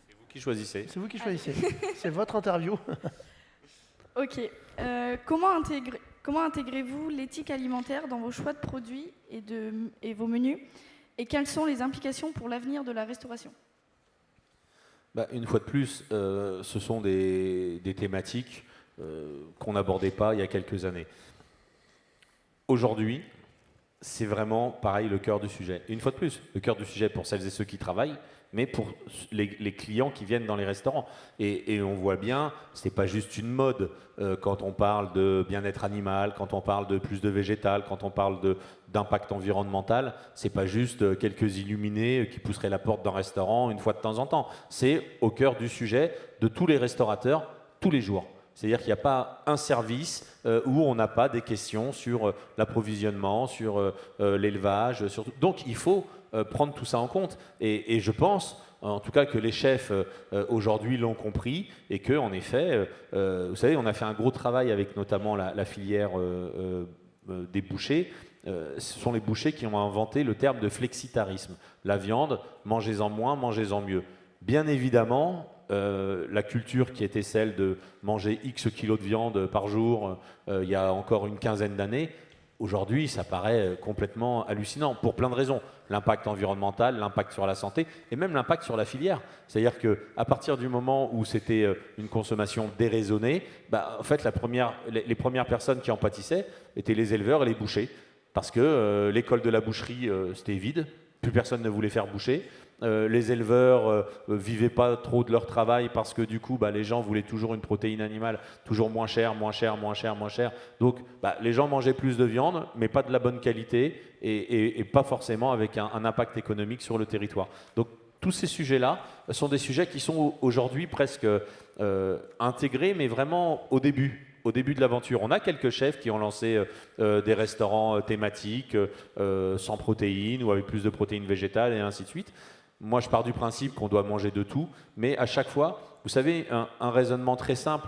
C'est vous qui choisissez. C'est vous qui choisissez. C'est votre interview. Ok. Comment intégrez-vous l'éthique alimentaire dans vos choix de produits et vos menus? Et quelles sont les implications pour l'avenir de la restauration? Une fois de plus, ce sont des thématiques qu'on n'abordait pas il y a quelques années. Aujourd'hui, c'est vraiment pareil le cœur du sujet. Et une fois de plus, le cœur du sujet pour celles et ceux qui travaillent, mais pour les clients qui viennent dans les restaurants. Et on voit bien, ce n'est pas juste une mode quand on parle de bien-être animal, quand on parle de plus de végétal, quand on parle d'impact environnemental, ce n'est pas juste quelques illuminés qui pousseraient la porte d'un restaurant une fois de temps en temps. C'est au cœur du sujet de tous les restaurateurs, tous les jours. C'est-à-dire qu'il n'y a pas un service où on n'a pas des questions sur l'approvisionnement, sur l'élevage. Donc il faut prendre tout ça en compte. Et je pense, en tout cas, que les chefs aujourd'hui l'ont compris et qu'en effet, vous savez, on a fait un gros travail avec notamment la filière des bouchers. Ce sont les bouchers qui ont inventé le terme de flexitarisme. La viande, mangez-en moins, mangez-en mieux. Bien évidemment, la culture qui était celle de manger X kilos de viande par jour il y a encore une quinzaine d'années, aujourd'hui ça paraît complètement hallucinant pour plein de raisons. L'impact environnemental, l'impact sur la santé et même l'impact sur la filière. C'est-à-dire qu'à partir du moment où c'était une consommation déraisonnée, en fait les premières personnes qui en pâtissaient étaient les éleveurs et les bouchers. Parce que l'école de la boucherie c'était vide, plus personne ne voulait faire boucher. Les éleveurs vivaient pas trop de leur travail parce que du coup les gens voulaient toujours une protéine animale toujours moins chère. Donc les gens mangeaient plus de viande mais pas de la bonne qualité et pas forcément avec un impact économique sur le territoire. Donc tous ces sujets-là sont des sujets qui sont aujourd'hui presque intégrés mais vraiment au début de l'aventure. On a quelques chefs qui ont lancé des restaurants thématiques sans protéines ou avec plus de protéines végétales et ainsi de suite. Moi, je pars du principe qu'on doit manger de tout, mais à chaque fois, vous savez, un raisonnement très simple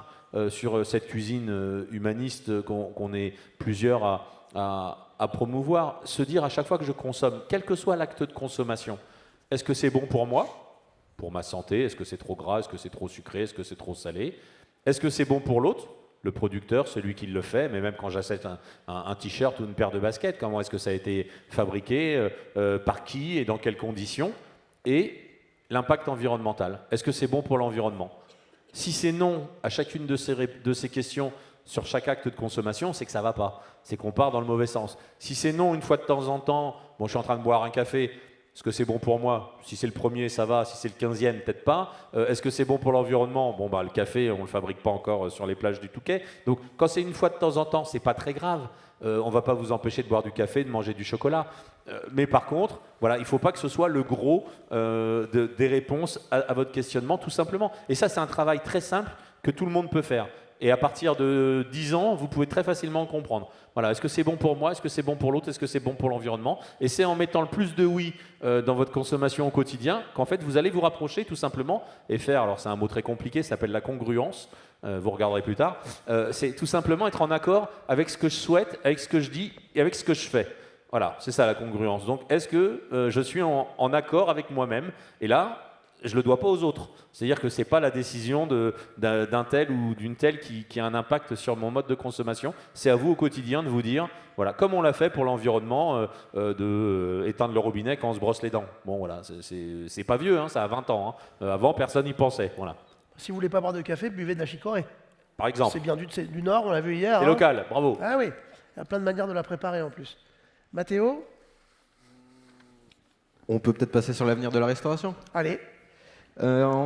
sur cette cuisine humaniste qu'on est plusieurs à promouvoir, se dire à chaque fois que je consomme, quel que soit l'acte de consommation, est-ce que c'est bon pour moi, pour ma santé, est-ce que c'est trop gras, est-ce que c'est trop sucré, est-ce que c'est trop salé, est-ce que c'est bon pour l'autre, le producteur, celui qui le fait, mais même quand j'achète un t-shirt ou une paire de baskets, comment est-ce que ça a été fabriqué, par qui et dans quelles conditions? Et l'impact environnemental. Est-ce que c'est bon pour l'environnement? Si c'est non à chacune de ces questions sur chaque acte de consommation, c'est que ça ne va pas. C'est qu'on part dans le mauvais sens. Si c'est non une fois de temps en temps, bon, je suis en train de boire un café, est-ce que c'est bon pour moi? Si c'est le premier, ça va. Si c'est le 15e, peut-être pas. Est-ce que c'est bon pour l'environnement? Bon, le café, on ne le fabrique pas encore sur les plages du Touquet. Donc, quand c'est une fois de temps en temps, ce n'est pas très grave. On ne va pas vous empêcher de boire du café, de manger du chocolat. Mais par contre, voilà, il ne faut pas que ce soit le gros des réponses à votre questionnement, tout simplement. Et ça, c'est un travail très simple que tout le monde peut faire. Et à partir de 10 ans, vous pouvez très facilement comprendre. Voilà, est-ce que c'est bon pour moi? Est-ce que c'est bon pour l'autre? Est-ce que c'est bon pour l'environnement? Et c'est en mettant le plus de oui dans votre consommation au quotidien qu'en fait, vous allez vous rapprocher tout simplement et faire, alors c'est un mot très compliqué, ça s'appelle la congruence, vous regarderez plus tard, c'est tout simplement être en accord avec ce que je souhaite, avec ce que je dis et avec ce que je fais. Voilà, c'est ça la congruence. Donc, est-ce que je suis en accord avec moi-même? Et là, je ne le dois pas aux autres. C'est-à-dire que ce n'est pas la décision d'un tel ou d'une telle qui a un impact sur mon mode de consommation. C'est à vous au quotidien de vous dire, voilà, comme on l'a fait pour l'environnement, éteindre le robinet quand on se brosse les dents. Bon, voilà, c'est pas vieux, hein, ça a 20 ans. Hein. Avant, personne n'y pensait. Voilà. Si vous voulez pas boire de café, buvez de la chicorée. Par exemple. C'est bien du Nord, on l'a vu hier. C'est local, bravo. Ah oui, il y a plein de manières de la préparer en plus. Mathéo? On peut peut-être passer sur l'avenir de la restauration. Allez.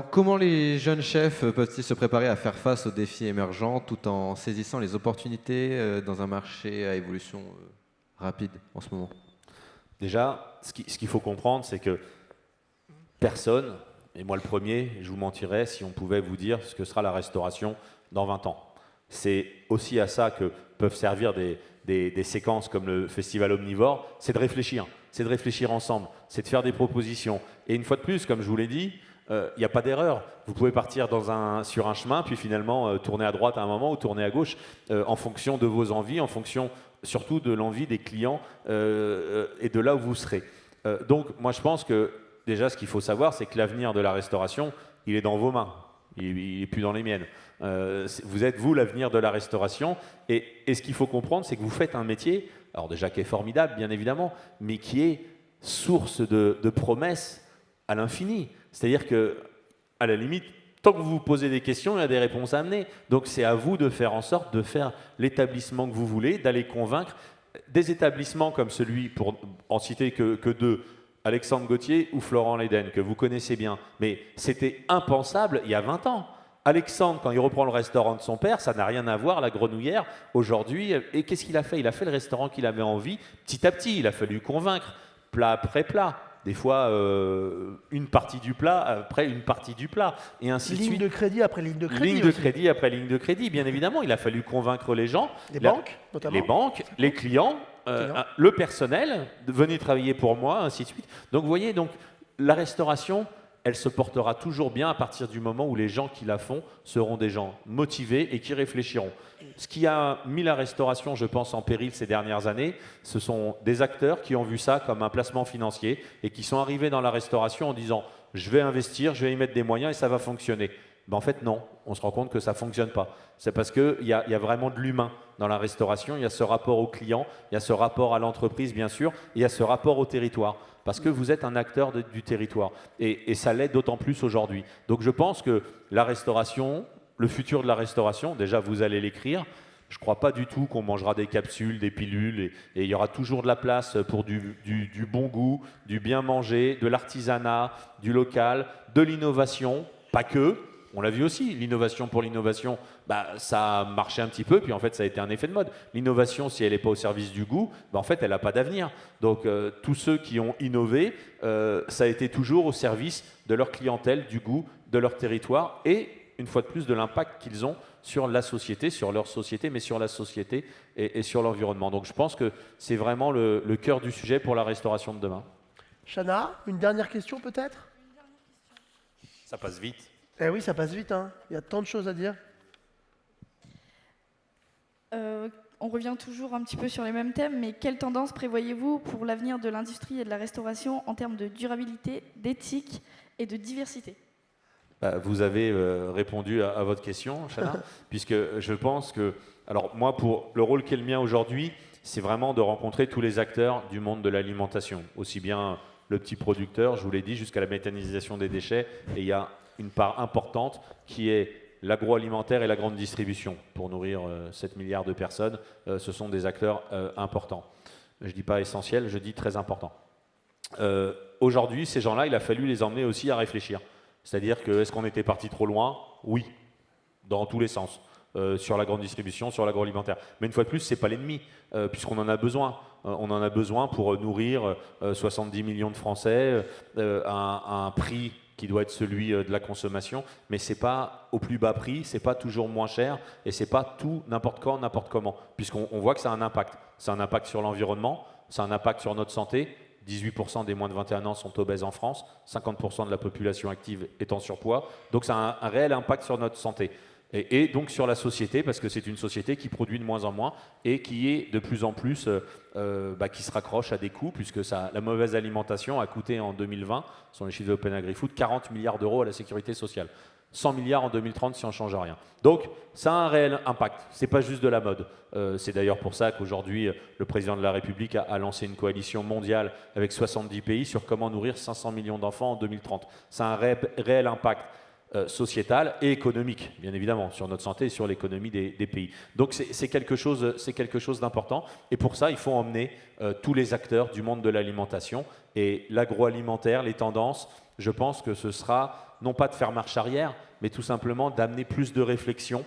Comment les jeunes chefs peuvent-ils se préparer à faire face aux défis émergents tout en saisissant les opportunités dans un marché à évolution rapide en ce moment? Déjà, ce qu'il faut comprendre, c'est que personne, et moi le premier, je vous mentirais si on pouvait vous dire ce que sera la restauration dans 20 ans. C'est aussi à ça que peuvent servir des séquences comme le Festival Omnivore, c'est de réfléchir ensemble, c'est de faire des propositions. Et une fois de plus, comme je vous l'ai dit, il n'y a pas d'erreur. Vous pouvez partir sur un chemin, puis finalement tourner à droite à un moment ou tourner à gauche en fonction de vos envies, en fonction surtout de l'envie des clients et de là où vous serez. Donc moi je pense que déjà ce qu'il faut savoir, c'est que l'avenir de la restauration, il est dans vos mains, il n'est plus dans les miennes. Vous êtes vous l'avenir de la restauration et ce qu'il faut comprendre, c'est que vous faites un métier, alors déjà qui est formidable bien évidemment, mais qui est source de promesses à l'infini. C'est-à-dire que, à la limite, tant que vous vous posez des questions, il y a des réponses à amener. Donc c'est à vous de faire en sorte de faire l'établissement que vous voulez, d'aller convaincre des établissements comme celui, pour en citer que deux, Alexandre Gauthier ou Florent Léden, que vous connaissez bien. Mais c'était impensable il y a 20 ans. Alexandre, quand il reprend le restaurant de son père, ça n'a rien à voir, la Grenouillère, aujourd'hui. Et qu'est-ce qu'il a fait? Il a fait le restaurant qu'il avait envie petit à petit. Il a fallu convaincre, plat après plat. Des fois, une partie du plat après une partie du plat. Et ainsi de suite. Ligne de crédit après ligne de crédit. Ligne de aussi. crédit après ligne de crédit, bien évidemment. Il a fallu convaincre les gens. Les banques, notamment. Les banques, les clients, le personnel, venez travailler pour moi, ainsi de suite. Donc vous voyez, donc, la restauration, elle se portera toujours bien à partir du moment où les gens qui la font seront des gens motivés et qui réfléchiront. Ce qui a mis la restauration, je pense, en péril ces dernières années, ce sont des acteurs qui ont vu ça comme un placement financier et qui sont arrivés dans la restauration en disant « je vais investir, je vais y mettre des moyens et ça va fonctionner ». Ben en fait, non, on se rend compte que ça ne fonctionne pas. C'est parce qu'il y a vraiment de l'humain dans la restauration, il y a ce rapport au client, il y a ce rapport à l'entreprise, bien sûr, et il y a ce rapport au territoire, parce que vous êtes un acteur du territoire. Et ça l'est d'autant plus aujourd'hui. Donc je pense que la restauration, le futur de la restauration, déjà vous allez l'écrire, je ne crois pas du tout qu'on mangera des capsules, des pilules, et il y aura toujours de la place pour du bon goût, du bien manger, de l'artisanat, du local, de l'innovation, pas que. On l'a vu aussi, l'innovation pour l'innovation, bah, ça a marché un petit peu, puis en fait ça a été un effet de mode. L'innovation, si elle n'est pas au service du goût, bah, en fait elle n'a pas d'avenir. Donc tous ceux qui ont innové, ça a été toujours au service de leur clientèle, du goût, de leur territoire, et une fois de plus de l'impact qu'ils ont sur la société, sur leur société, mais sur la société et sur l'environnement. Donc je pense que c'est vraiment le cœur du sujet pour la restauration de demain. Chana, une dernière question peut-être? Ça passe vite. Eh oui, ça passe vite, hein. Il y a tant de choses à dire. On revient toujours un petit peu sur les mêmes thèmes, mais quelles tendances prévoyez-vous pour l'avenir de l'industrie et de la restauration en termes de durabilité, d'éthique et de diversité? Vous avez répondu à votre question, Chana, puisque je pense que, alors moi, pour le rôle qui est le mien aujourd'hui, c'est vraiment de rencontrer tous les acteurs du monde de l'alimentation, aussi bien le petit producteur, je vous l'ai dit, jusqu'à la méthanisation des déchets, et il y a une part importante qui est l'agroalimentaire et la grande distribution. Pour nourrir 7 milliards de personnes, ce sont des acteurs importants. Je ne dis pas essentiels, je dis très importants. Aujourd'hui, ces gens-là, il a fallu les emmener aussi à réfléchir. C'est-à-dire que, est-ce qu'on était parti trop loin? Oui, dans tous les sens. Sur la grande distribution, sur l'agroalimentaire. Mais une fois de plus, ce n'est pas l'ennemi, puisqu'on en a besoin. On en a besoin pour nourrir 70 millions de Français à un prix qui doit être celui de la consommation, mais ce n'est pas au plus bas prix, ce n'est pas toujours moins cher, et ce n'est pas tout, n'importe quand, n'importe comment, puisqu'on voit que ça a un impact. Ça a un impact sur l'environnement, ça a un impact sur notre santé. 18% des moins de 21 ans sont obèses en France, 50% de la population active est en surpoids, donc ça a un réel impact sur notre santé. Et donc sur la société, parce que c'est une société qui produit de moins en moins et qui est de plus en plus, qui se raccroche à des coûts, puisque la mauvaise alimentation a coûté en 2020, sur les chiffres de Open Agri-Food, 40 milliards d'euros à la sécurité sociale. 100 milliards en 2030 si on ne change rien. Donc ça a un réel impact, ce n'est pas juste de la mode. C'est d'ailleurs pour ça qu'aujourd'hui, le président de la République a lancé une coalition mondiale avec 70 pays sur comment nourrir 500 millions d'enfants en 2030. Ça a un réel impact sociétal et économique, bien évidemment, sur notre santé et sur l'économie des pays. Donc c'est quelque chose d'important. Et pour ça, il faut emmener tous les acteurs du monde de l'alimentation. Et l'agroalimentaire, les tendances, je pense que ce sera, non pas de faire marche arrière, mais tout simplement d'amener plus de réflexion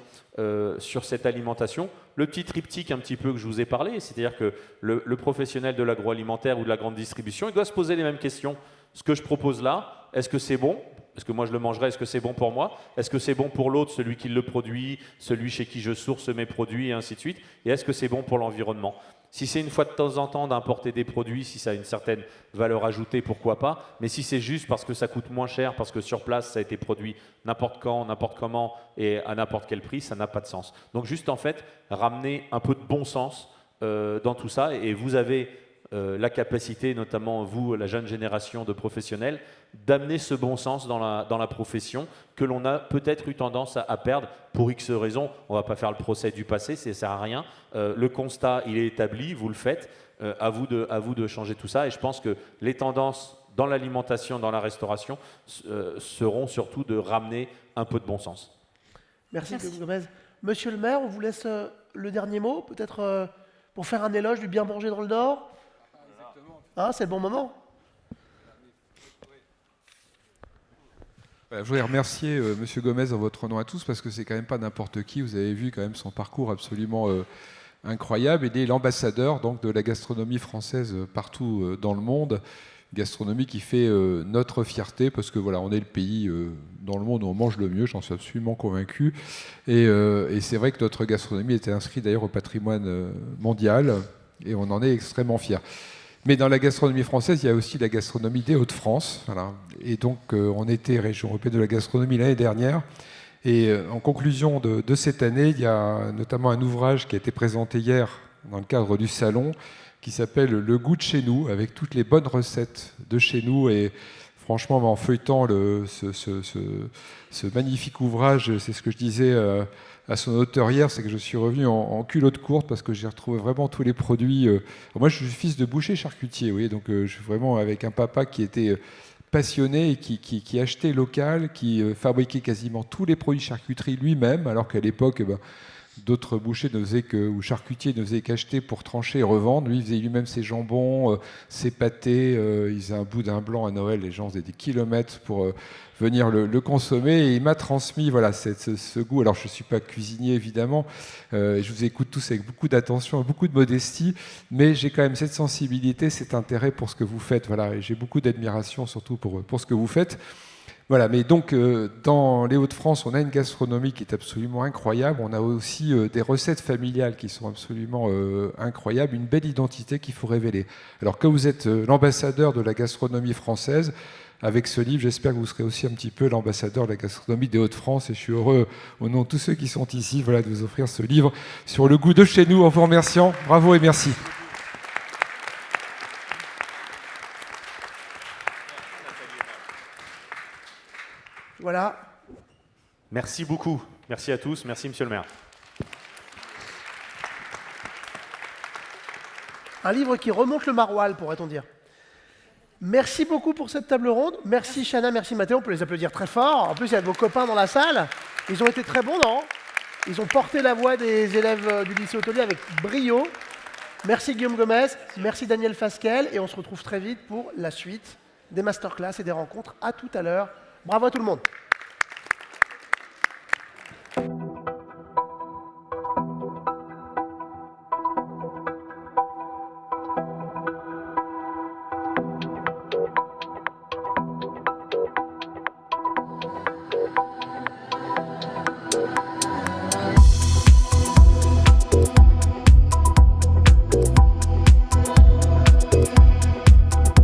sur cette alimentation. Le petit triptyque un petit peu que je vous ai parlé, c'est-à-dire que le professionnel de l'agroalimentaire ou de la grande distribution, il doit se poser les mêmes questions. Ce que je propose là, est-ce que c'est bon ? Est-ce que moi je le mangerai? Est-ce que c'est bon pour moi? Est-ce que c'est bon pour l'autre, celui qui le produit, celui chez qui je source mes produits, et ainsi de suite? Et est-ce que c'est bon pour l'environnement? Si c'est une fois de temps en temps d'importer des produits, si ça a une certaine valeur ajoutée, pourquoi pas? Mais si c'est juste parce que ça coûte moins cher, parce que sur place ça a été produit n'importe quand, n'importe comment et à n'importe quel prix, ça n'a pas de sens. Donc juste en fait, ramener un peu de bon sens dans tout ça, et vous avez la capacité, notamment vous, la jeune génération de professionnels, d'amener ce bon sens dans la profession que l'on a peut-être eu tendance à perdre pour X raisons. On ne va pas faire le procès du passé, ça ne sert à rien. Le constat, il est établi, vous le faites. À vous de changer tout ça. Et je pense que les tendances dans l'alimentation, dans la restauration, seront surtout de ramener un peu de bon sens. Merci. Claude Gomez. Monsieur le maire, on vous laisse le dernier mot, peut-être pour faire un éloge du bien manger dans le Nord. Hein, c'est le bon moment. Je voudrais remercier Monsieur Gomez en votre nom à tous, parce que c'est quand même pas n'importe qui. Vous avez vu quand même son parcours absolument incroyable. Il est l'ambassadeur donc de la gastronomie française partout dans le monde. Gastronomie qui fait notre fierté, parce que voilà, on est le pays dans le monde où on mange le mieux, j'en suis absolument convaincu. Et c'est vrai que notre gastronomie était inscrite d'ailleurs au patrimoine mondial, et on en est extrêmement fiers. Mais dans la gastronomie française, il y a aussi la gastronomie des Hauts-de-France. Voilà. Et donc, on était région européenne de la gastronomie l'année dernière. Et en conclusion de cette année, il y a notamment un ouvrage qui a été présenté hier dans le cadre du salon, qui s'appelle Le goût de chez nous, avec toutes les bonnes recettes de chez nous. Et franchement, en feuilletant ce magnifique ouvrage, c'est ce que je disais à son auteur hier, c'est que je suis revenu en culotte courte, parce que j'ai retrouvé vraiment tous les produits. Moi, je suis fils de boucher charcutier, vous voyez, donc je suis vraiment avec un papa qui était passionné et qui achetait local, qui fabriquait quasiment tous les produits de charcuterie lui-même, alors qu'à l'époque, d'autres bouchers ou charcutiers ne faisaient qu'acheter pour trancher et revendre. Lui, il faisait lui-même ses jambons, ses pâtés. Il faisait un boudin blanc à Noël. Les gens faisaient des kilomètres pour venir le consommer. Et il m'a transmis voilà, ce goût. Alors, je ne suis pas cuisinier, évidemment. Je vous écoute tous avec beaucoup d'attention et beaucoup de modestie. Mais j'ai quand même cette sensibilité, cet intérêt pour ce que vous faites. Voilà, et j'ai beaucoup d'admiration, surtout pour ce que vous faites. Voilà, mais donc dans les Hauts-de-France, on a une gastronomie qui est absolument incroyable. On a aussi des recettes familiales qui sont absolument incroyables, une belle identité qu'il faut révéler. Alors que vous êtes l'ambassadeur de la gastronomie française, avec ce livre, j'espère que vous serez aussi un petit peu l'ambassadeur de la gastronomie des Hauts-de-France. Et je suis heureux, au nom de tous ceux qui sont ici, voilà, de vous offrir ce livre sur le goût de chez nous, en vous remerciant. Bravo et merci. Voilà. Merci beaucoup. Merci à tous. Merci, monsieur le maire. Un livre qui remonte le maroilles, pourrait-on dire. Merci beaucoup pour cette table ronde. Merci Chana, merci Mathéo. On peut les applaudir très fort. En plus, il y a vos copains dans la salle. Ils ont été très bons, non? Ils ont porté la voix des élèves du lycée hôtelier avec brio. Merci Guillaume Gomez. Merci Daniel Fasquelle. Et on se retrouve très vite pour la suite des masterclass et des rencontres. À tout à l'heure. Bravo à tout le monde.